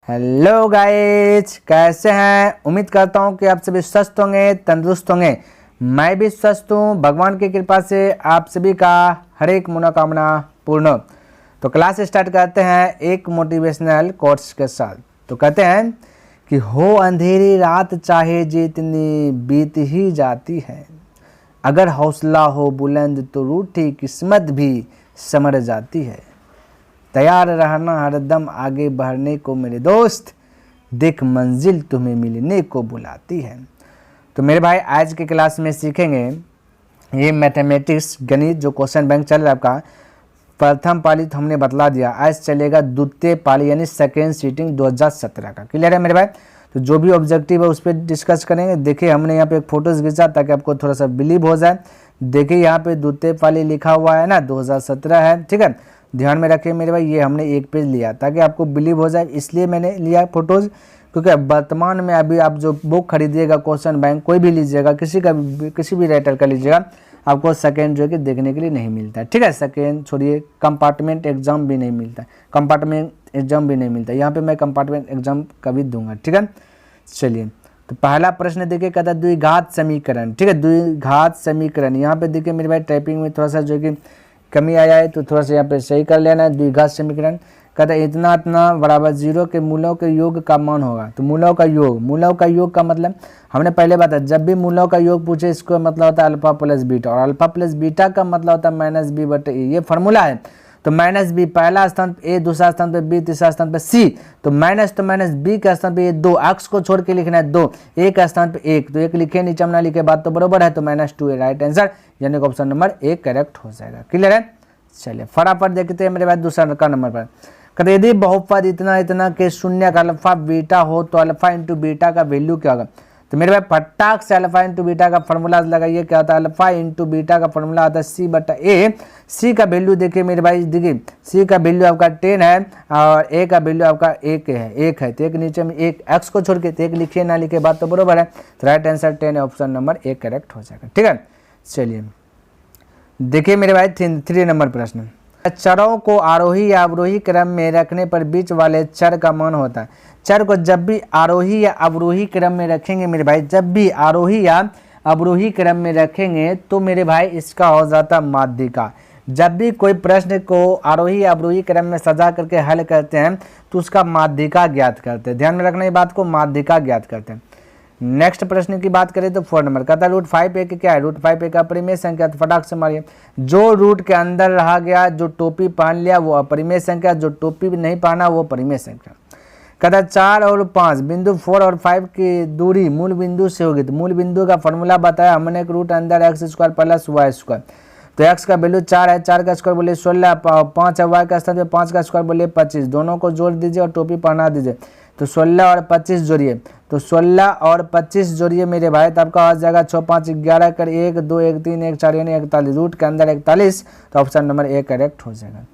Hello guys, कैसे हैं। उम्मीद करता हूं कि आप सभी स्वस्थ होंगे, तंदुरुस्त होंगे। मैं भी स्वस्थ हूं, भगवान की कृपा से आप सभी का हर एक मनोकामना पूर्ण हो। तो क्लास स्टार्ट करते हैं एक मोटिवेशनल कोट्स के साथ। तो कहते हैं कि हो अंधेरी रात चाहे जितनी बीत ही जाती है, अगर हौसला हो बुलंद तो रूठी किस्मत भी समर जाती है। तैयार रहना हरदम आगे बढ़ने को मेरे दोस्त, देख मंजिल तुम्हें मिलने को बुलाती है। तो मेरे भाई आज के क्लास में सीखेंगे ये मैथमेटिक्स गणित जो क्वेश्चन बैंक चल रहा है आपका। प्रथम पाली तो हमने बतला दिया, आज चलेगा द्वितीय पाली यानी सेकेंड सीटिंग 2017 का। क्लियर है मेरे भाई। तो जो भी ऑब्जेक्टिव है उस पर डिस्कस करेंगे। देखिए हमने यहाँ पे एक फोटोज खींचा ताकि आपको थोड़ा सा बिलीव हो जाए। देखिए यहाँ पे द्वितीय पाली लिखा हुआ है ना, 2017 है, ठीक है। ध्यान में रखिए मेरे भाई, ये हमने एक पेज लिया ताकि आपको बिलीव हो जाए, इसलिए मैंने लिया फोटोज। क्योंकि वर्तमान में अभी आप जो बुक खरीदिएगा क्वेश्चन बैंक कोई भी लीजिएगा, किसी भी राइटर का लीजिएगा, आपको सेकेंड जो है कि देखने के लिए नहीं मिलता है, ठीक है। सेकेंड छोड़िए, कंपार्टमेंट एग्जाम भी नहीं मिलता है, कंपार्टमेंट एग्जाम भी नहीं मिलता है। यहाँ पे मैं कंपार्टमेंट एग्जाम का भी दूंगा, ठीक है। चलिए तो पहला प्रश्न देखिए, कहता है द्विघात समीकरण, ठीक है। द्विघात समीकरण, यहाँ पे देखिए मेरे भाई टाइपिंग में थोड़ा सा जो है कि कमी आया है तो थोड़ा सा यहाँ पे सही कर लेना है। द्विघात समीकरण कहता है इतना इतना बराबर 0 के मूलों के योग का मान होगा। तो मूलों का योग का मतलब हमने पहले बताया, जब भी मूलों का योग पूछे इसको मतलब होता है अल्फा प्लस बीटा, और अल्फा प्लस बीटा का मतलब होता है माइनस बी बटे ए। ये फॉर्मूला है। तो माइनस बी पहला स्थान पे ए, दूसरा स्थान पे बी, तीसरा स्थान पे सी। तो माइनस बी के स्थान पे ये 2, एक्स को छोड़ के लिखना है 2, ए का स्थान पे 1। तो 1 लिखे नीचे ना लिखे, बात तो बरोबर है। तो -2 राइट आंसर, यानी ऑप्शन नंबर 1 करेक्ट हो जाएगा। क्लियर है। चलिए फटाफट देखते हैं मेरे बाद दूसरा का नंबर पर। कहते यदि बहुपद इतना इतना के शून्य का अल्फा बीटा हो तो अल्फा इंटू बीटा का वैल्यू क्या होगा। तो मेरे भाई फटाक से अल्फा इंटू बीटा का फॉर्मूला लगाइए। क्या होता है अल्फा इंटू बीटा का फॉर्मूला आता है सी बटा ए। सी का वैल्यू देखिए मेरे भाई, देखिए सी का वैल्यू आपका 10 है और ए का वैल्यू आपका 1 है। तो एक नीचे में 1, एक्स को छोड़ के 1 लिखिए ना लिखे, बात तो बरोबर है। तो राइट आंसर 10 है, ऑप्शन नंबर 1 करेक्ट हो जाएगा, ठीक है। चलिए देखिए मेरे भाई 3 नंबर प्रश्न, चरों को आरोही या अवरोही क्रम में रखने पर बीच वाले चर का मान होता है। चर को जब भी आरोही या अवरोही क्रम में रखेंगे मेरे भाई, जब भी आरोही या अवरोही क्रम में रखेंगे तो मेरे भाई इसका हो जाता माध्यिका। जब भी कोई प्रश्न को आरोही या अवरोही क्रम में सजा करके हल करते हैं तो उसका माध्यिका ज्ञात करते हैं। ध्यान में रखना ये बात को, माध्यिका ज्ञात करते हैं। नेक्स्ट प्रश्न की बात करें तो 4 नंबर कहता है √5a क्या है। √5a का अपरिमेय संख्या, तो फटाक से मारिए। जो रूट के अंदर रहा गया, जो टोपी पहन लिया वो अपरिमेय संख्या, जो टोपी नहीं पहना वो परिमेय संख्या। कहता है 4 और 5 बिंदु 4 और 5 की दूरी मूल बिंदु से होगी। तो मूल बिंदु का फॉर्मूला बताया हमने, एक रूट अंदर x² प्लस y²। तो x का वैल्यू 4 है, 4 का स्क्वायर बोले 16, 5 है, y का स्थान पे 5 का स्क्वायर बोले 25। दोनों को जोड़ दीजिए और टोपी पहना दीजिए। तो 16 और 25 जोड़िए, तो 16 और 25 जोड़िए मेरे भाई, तो आपका आ जाएगा 6 5 11 कर 1 2 1 3 1 4 यानी 41। रूट के अंदर 41, तो ऑप्शन नंबर 1 करेक्ट हो जाएगा,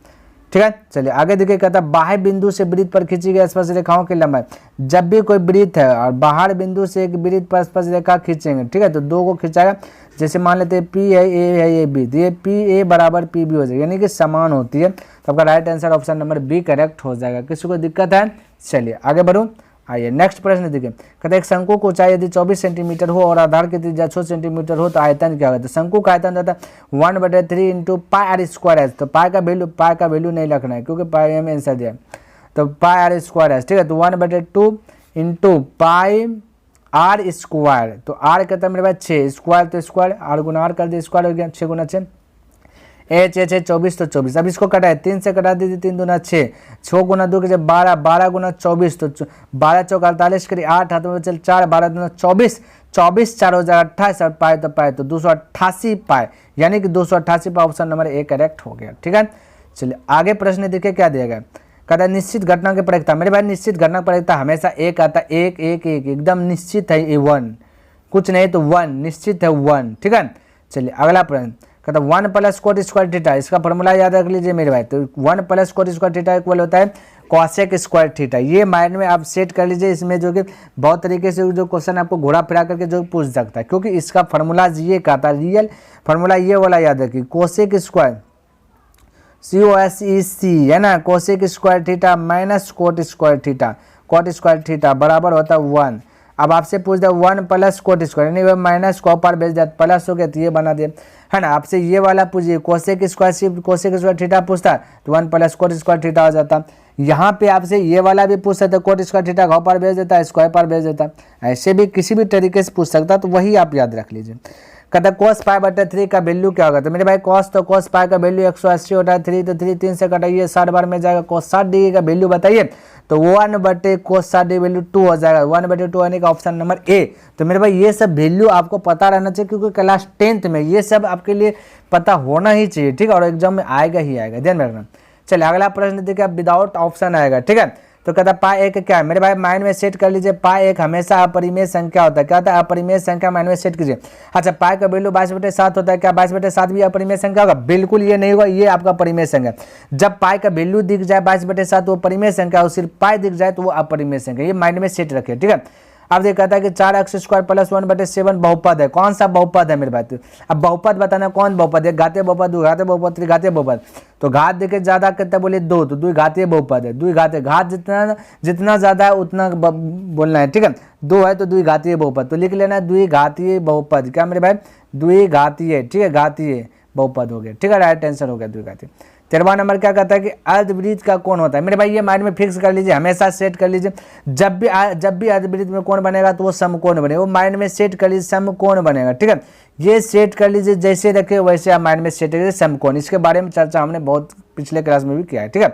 ठीक है। चलिए आगे देखिए, कहता है बाह्य बिंदु से वृत्त पर खींची गई स्पर्श रेखाओं की लंबाई। जब भी कोई वृत्त है और बाहर बिंदु से एक वृत्त पर स्पर्श रेखा खींचेंगे, ठीक है, तो 2 को खिंचाएगा। जैसे मान लेते हैं P है, A है, ये B, तो ये PA बराबर PB हो जाएगा, यानी कि समान होती है। तो आपका right answer option number B correct हो जाएगा। किसी को दिक्कत है? चलिए आगे बढ़ो। आइए नेक्स्ट प्रश्न देखिए, कहते एक शंकु की ऊंचाई यदि 24 सेंटीमीटर हो और आधार की त्रिज्या 6 सेंटीमीटर हो तो आयतन क्या होगा। तो शंकु का आयतन होता है 1/3 इंटू πr²। तो पाई का वैल्यू नहीं रखना है क्योंकि पाई में आंसर दिया है। तो πr², ठीक है। तो 1/2 इंटू πr²। तो r कहता है मेरे पास 6 स्क्वायर, तो स्क्वायर r गुना r कर दिए, स्क्वायर हो गया 6 गुना 6, 24 तो 24। अब इसको कटा है 3 से कटा दीजिए, 3 दूना 6, 6 गुना 2 के 12, 12 गुना 24, तो 12 चौक 48 करिए 8 हाथ में चल 4, 12 दूना 24, 24 4 हो जाएगा 28 और पाए तो 288 पाए, यानी कि 288 पाए, ऑप्शन नंबर 1 करेक्ट हो गया, ठीक है। चलिए आगे प्रश्न देखिए क्या दिया गया। कहता है निश्चित घटना की प्रयोक्ता। मेरे भाई निश्चित घटना की प्रयोक्ता हमेशा 1 आता है, 1 1 1 एकदम निश्चित है, ये 1 कुछ नहीं तो 1 निश्चित है 1, ठीक है। चलिए अगला प्रश्न कहता है 1 + cot² थीटा। इसका फॉर्मूला याद रख लीजिए मेरे भाई। तो 1 + cot² थीटा इक्वल होता है cosec² थीटा। ये माइंड में आप सेट कर लीजिए। इसमें जो कि बहुत तरीके से जो क्वेश्चन आपको घोड़ा फिरा करके जो पूछ सकता है, क्योंकि इसका फॉर्मूला ये कहता है, रियल फॉर्मूला ये वाला याद रखिए, cosec² COSEC है ना, cosec² theta minus cot² theta, cot square theta बराबर होता है 1। अब आपसे पूछ दिया 1 प्लस कोट स्क्वायर, यानी माइनस को ऊपर भेज दिया प्लस हो गया तो ये बना दिया, है ना। आपसे ये वाला पूछिए कोसेक स्क्वायर सिर्फ कोसेक स्क्वायर थीटा पूछता तो 1 प्लस कोट स्क्वायर थीटा हो जाता। यहाँ पे आपसे ये वाला भी पूछ सकते कोट स्क्वायर थीटा घाव पर भेज देता, स्क्वायर पर भेज देता, ऐसे भी किसी भी तरीके से पूछ सकता, तो वही आप याद रख लीजिए। कहता कोस पाई बटे 3 का वैल्यू क्या होगा, तो मेरे भाई कोस तो कोस पाई का वैल्यू 180 होता है, 3 तो 3 3 से कटाइए 60 बार में जाएगा, कोस 60 डिग्री का वैल्यू बताइए, तो 1 बटे कोस 60 डिग्री वैल्यू 2 हो जाएगा, 1 बटे 2 यानी कि ऑप्शन नंबर ए। तो मेरे भाई ये सब वैल्यू आपको पता रहना चाहिए, क्योंकि क्लास 10th में ये सब आपके लिए पता होना ही चाहिए, ठीक है, और एग्जाम में आएगा ही आएगा, ध्यान में रखना। चलिए अगला प्रश्न देखिए, विदाउट ऑप्शन आएगा, ठीक है। तो कहता पाई एक क्या है, मेरे भाई माइंड में सेट कर लीजिए, पाई एक हमेशा अपरिमेय संख्या होता है, क्या होता है अपरिमेय संख्या, माइंड में सेट कीजिए। अच्छा पाई का वैल्यू 22/7 होता है, क्या 22/7 भी अपरिमेय संख्या होगा, बिल्कुल ये नहीं होगा, ये आपका परिमेय संख्या। जब पाई का वैल्यू दिख जाए 22/7 वो परिमेय संख्या, और सिर्फ पाई दिख जाए तो वो अपरिमेय संख्या, ये माइंड में सेट रखिए, ठीक है। अब ये कहता है कि 4x² + 1/7 बहुपद है, कौन सा बहुपद है मेरे बात। अब बहुपद बताना कौन बहुपद है, घातीय बहुपद, द्विघातीय बहुपद, त्रिघातीय बहुपद। तो घात देखे ज्यादा कितना बोले 2, तो द्विघातीय बहुपद है, द्विघातीय घात जितना ज्यादा है उतना बोलना है, ठीक है। 2 है तो द्विघातीय बहुपद, तो लिख लेना द्विघातीय बहुपद, क्या मेरे भाई द्विघातीय, ठीक है, घातीय बहुपद हो गया, ठीक है, राइट आंसर हो गया द्विघातीय। 13वां नंबर क्या कहता है कि अर्धवृत्त का कोण होता है, मेरे भाई ये माइंड में फिक्स कर लीजिए, हमेशा सेट कर लीजिए, जब भी अर्धवृत्त में कोण बनेगा तो वो समकोण बनेगा, वो माइंड में सेट कर लीजिए समकोण बनेगा, ठीक है, ये सेट कर लीजिए, जैसे रखे वैसे आप माइंड में सेट करिए समकोण, इसके बारे में चर्चा हमने बहुत पिछले क्लास में भी किया है, ठीक है।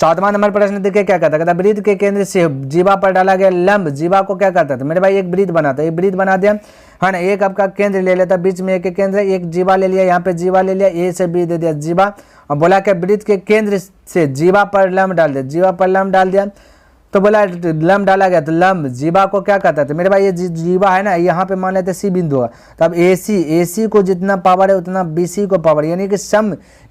14वां नंबर प्रश्न देखिए क्या कहता है, वृत्त के केंद्र से जीवा पर डाला गया लंब जीवा को क्या करता था, मेरे भाई एक वृत्त बनाता है, एक वृत्त बना दिया, है ना, एक आपका केंद्र ले लेता, बीच में एक केंद्र, एक जीवा ले लिया, यहाँ पे जीवा ले लिया, ए से बी दे दिया जीवा, और बोला कि वृत्त के केंद्र से जीवा पर लंब डाल दिया, जीवा पर लंब डाल दिया, तो बोला लंब डाला गया, तो लंब जीवा को क्या कहता था, मेरे भाई ये जीवा है ना, यहाँ पे मान लेते सी बिंदु है, तो अब AC को जितना पावर है उतना BC को पावर, यानी कि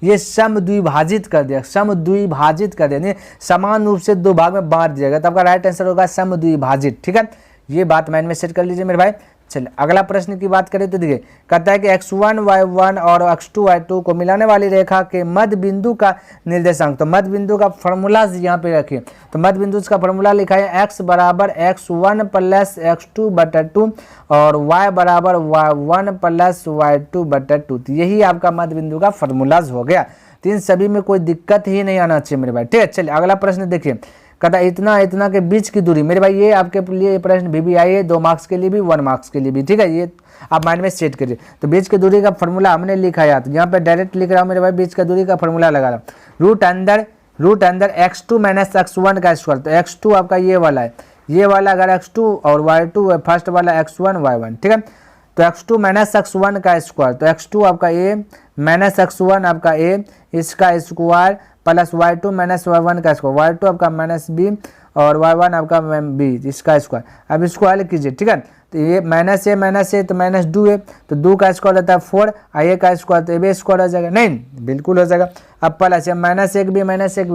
ये सम द्विभाजित कर दिया, सम द्विभाजित कर दिया, समान रूप से 2 भाग में बांट दिया गया, तो आपका राइट आंसर होगा सम द्विभाजित, ठीक है, ये बात माइंड में सेट कर लीजिए मेरे भाई। चलिए अगला प्रश्न की बात करें तो देखिए कहता है कि x1 y1 और x2 y2 को मिलाने वाली रेखा के मध्य बिंदु का निर्देशांक, तो मध्य बिंदु का फॉर्मूला यहाँ पे रखिए, तो मध्य बिंदु का फॉर्मूला लिखा है x बराबर x1 + x2/2 और y बराबर y1 + y2/2, तो यही आपका मध्य बिंदु का फॉर्मूलाज हो गया, तो इन सभी में कोई दिक्कत ही नहीं आना चाहिए मेरे भाई, ठीक है। चलिए अगला प्रश्न देखिए, कहता इतना के बीच की दूरी, मेरे भाई ये आपके लिए प्रश्न VBI है, 2 मार्क्स के लिए भी 1 मार्क्स के लिए भी, ठीक है, ये आप माइंड में सेट करिए। तो बीच की दूरी का फॉर्मूला हमने लिखा है, तो यहाँ पे डायरेक्ट लिख रहा हूँ मेरे भाई, बीच की दूरी का फॉर्मूला लगा रहा हूँ, रूट अंदर x2 - x1 का स्क्वायर, तो x2 आपका ये वाला है, ये वाला अगर x2 और y2 है, फर्स्ट वाला x1 y1, ठीक है, तो x2 - x1 का स्क्वायर, तो x2 आपका a - x1 आपका a, इसका स्क्वायर प्लस y2 - y1 का स्क्वायर, y2 आपका -b और y1 आपका b, इसका स्क्वायर, अब इसको हल कीजिए, ठीक है, तो ये -a तो -2 है, तो 2 का स्क्वायर होता है 4, a का स्क्वायर तो a स्क्वायर हो जाएगा, नहीं बिल्कुल हो जाएगा, अब प्लस -1 भी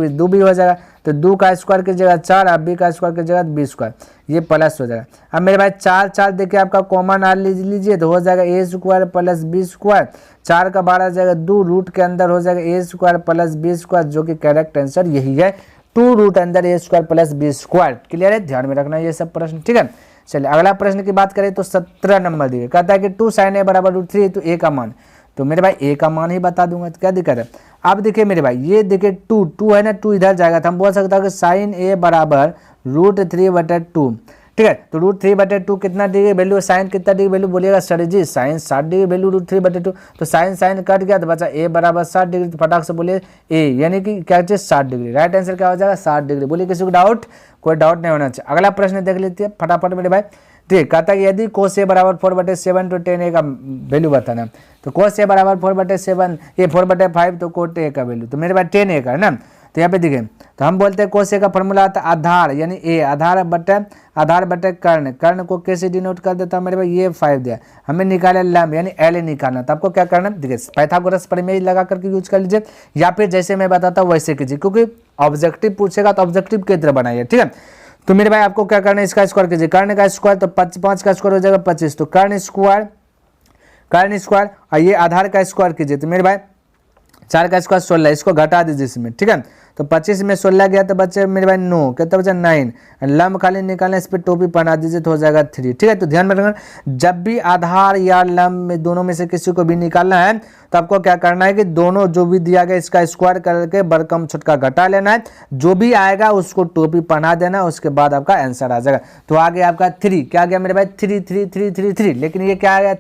2 भी हो जाएगा, तो 2 का स्क्वायर की जगह 4, अब b का स्क्वायर की जगह b स्क्वायर, ये प्लस हो जाएगा। अब मेरे भाई 4 देखिए आपका कॉमन आर लीजिए, तो हो जाएगा a square plus b square, 4 का 12 जाएगा 2, रूट के अंदर हो जाएगा a square plus b square, जो कि करेक्ट आंसर यही है, 2 रूट अंदर a square plus b square, clear है, ध्यान में रखना ये सब प्रश्न, ठीक है। चलिए अगला प्रश्न की बात करें तो 17 नंबर दिए, कहता है कि 2 sin a बराबर √3, तो a का मान, तो मेरे भाई a का मान ही बता दूंगा, तो क्या दिक्कत है। अब देखिए मेरे भाई ये देखिए 2 है ना, 2 इधर जाएगा, तो हम बोल सकते हैं कि sin a बराबर √3/2, ठीक है, तो √3/2 कितना डिग्री वैल्यू, साइन कितना डिग्री वैल्यू बोलिएगा सर जी, साइन 60 डिग्री वैल्यू √3/2, तो साइन कट गया तो बचा a बराबर 60 डिग्री, तो फटाक से बोलिए a, यानी कि क्या चाहिए 60 डिग्री, राइट आंसर क्या हो जाएगा 60 डिग्री, बोलिए किसी को डाउट, कोई डाउट नहीं होना चाहिए। अगला प्रश्न देख लेते हैं फटाफट मेरे भाई, ठीक, कहता है कि यदि cos a बराबर 4/7 तो tan a का वैल्यू बताना, तो cos a बराबर 4/7, ये 4/5 तो cot a का वैल्यू, तो मेरे पास tan a का है ना, तो यहाँ पे देखिए, तो हम बोलते हैं cos a का फॉर्मूला आता है आधार, यानी a आधार बटे कर्ण को कैसे डिनोट कर देता है मेरे भाई, ये 5 दिया, हमें निकाला लंब यानी L निकालना, तो आपको क्या करना है, देखिए पाइथागोरस प्रमेय लगा करके यूज कर लीजिए, या फिर जैसे मैं बताता हूँ वैसे कीजिए, क्योंकि ऑब्जेक्टिव पूछेगा तो ऑब्जेक्टिव की तरह बनाइए, ठीक है। तो मेरे भाई आपको क्या करना है, इसका स्क्वायर कीजिए, कर्ण का स्क्वायर तो 5 का स्क्वायर हो जाएगा 25, तो कर्ण स्क्वायर और ये आधार का स्क्वायर कीजिए, तो मेरे भाई 4 का स्क्वायर 16, इसको घटा दीजिए इसमें, ठीक है, तो 25 में 16 गया तो बचे मेरे भाई 9, कितना बचा 9। लंब खाली निकालना, इस पर टोपी पहना दीजिए तो हो जाएगा 3। ठीक है, तो ध्यान में रखना, जब भी आधार या लंब में दोनों में से किसी को भी निकालना है तो आपको क्या करना है कि दोनों जो भी दिया गया इसका स्क्वायर करके बड़कम छोटका घटा लेना है, जो भी आएगा उसको टोपी पहना देना, उसके बाद आपका आंसर आ जाएगा। तो आ गया आपका 3, क्या गया मेरे भाई 3 3 3 3 3, लेकिन ये क्या आ गया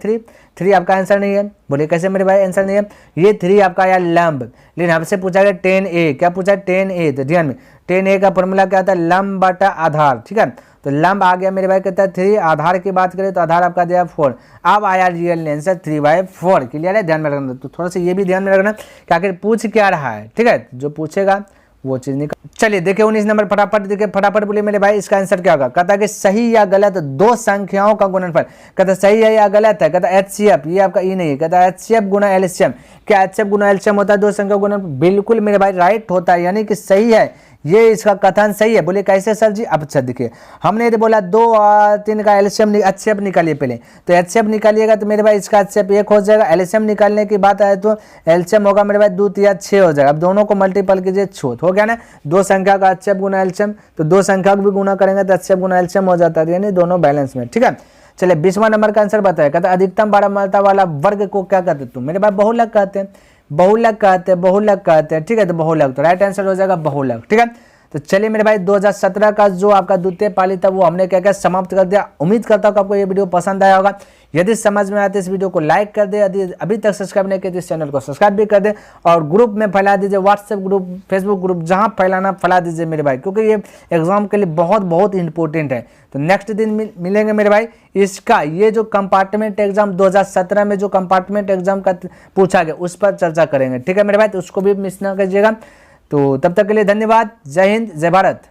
3 आपका आंसर नहीं है। बोले कैसे मेरे भाई आंसर नहीं है, ये 3 आपका आया लंब, लेकिन हमसे पूछा गया 10a, क्या पूछा 10a, तो ध्यान में 10a का फॉर्मूला क्या था, लंब बटा आधार। ठीक है, तो लंब आ गया मेरे भाई कहता है 3, आधार की बात करें तो आधार आपका दिया 4, अब आया रियल आंसर 3/4। क्लियर है, ध्यान में रखना। तो थोड़ा सा ये भी ध्यान में रखना कि आखिर पूछ क्या रहा है। ठीक है, जो पूछेगा वो चीज निकाल। चलिए देखिए 19 नंबर, फटाफट देखिए, फटाफट बोलिए मेरे भाई इसका आंसर क्या होगा। कहता है कि सही या गलत दो संख्याओं का गुणनफल, कहता है सही है या गलत है, कहता है HCF, ये आपका ई नहीं है, कहता है HCF गुना एलसीएम। क्या HCF गुना एलसीएम होता है दो संख्या गुणनफल? बिल्कुल मेरे भाई राइट होता है, यानी कि सही है, ये इसका कथन सही है। बोले कैसे सर जी? अब अच्छा देखिए, हमने तो बोला 2 और 3 का एलसीएम HCF निकालिए पहले, तो HCF निकालिएगा तो मेरे भाई इसका HCF 1 हो जाएगा। एलसीएम निकालने की बात आए तो एलसीएम होगा मेरे भाई 2 3 6 हो जाएगा। अब दोनों को मल्टीपल कीजिए, 6 हो गया ना, दो संख्या का HCF गुना एलसीएम, तो दो संख्या को भी गुना करेंगे तो HCF गुना एलसीएम हो जाता है, यानी दोनों बैलेंस में। ठीक है, चलिए 20वां नंबर का आंसर बताया। कहता है अधिकतम पारगम्यता वाला वर्ग को क्या कहते तुम? मेरे भाई बहुलक कहते हैं, बहुलक कहते हैं, बहुलक कहते हैं। ठीक है, तो बहुलक, तो राइट आंसर हो जाएगा बहुलक। ठीक है, तो चलिए मेरे भाई 2017 का जो आपका द्वितीय पाली था वो हमने क्या क्या समाप्त कर दिया। उम्मीद करता हूँ कि आपको ये वीडियो पसंद आया होगा। यदि समझ में आते इस वीडियो को लाइक कर दे, यदि अभी तक सब्सक्राइब नहीं किया तो इस चैनल को सब्सक्राइब भी कर दे और ग्रुप में फैला दीजिए, व्हाट्सएप ग्रुप, फेसबुक ग्रुप, जहां फैलाना फैला दीजिए मेरे भाई, क्योंकि ये एग्जाम के लिए बहुत बहुत इंपॉर्टेंट है। तो नेक्स्ट दिन मिलेंगे मेरे भाई इसका, ये जो कंपार्टमेंट एग्जाम 2017 में जो कंपार्टमेंट एग्जाम का पूछा गया उस पर चर्चा करेंगे। ठीक है मेरे भाई, तो उसको भी मिस ना कीजिएगा। तो तब तक के लिए धन्यवाद। जय हिंद, जय भारत।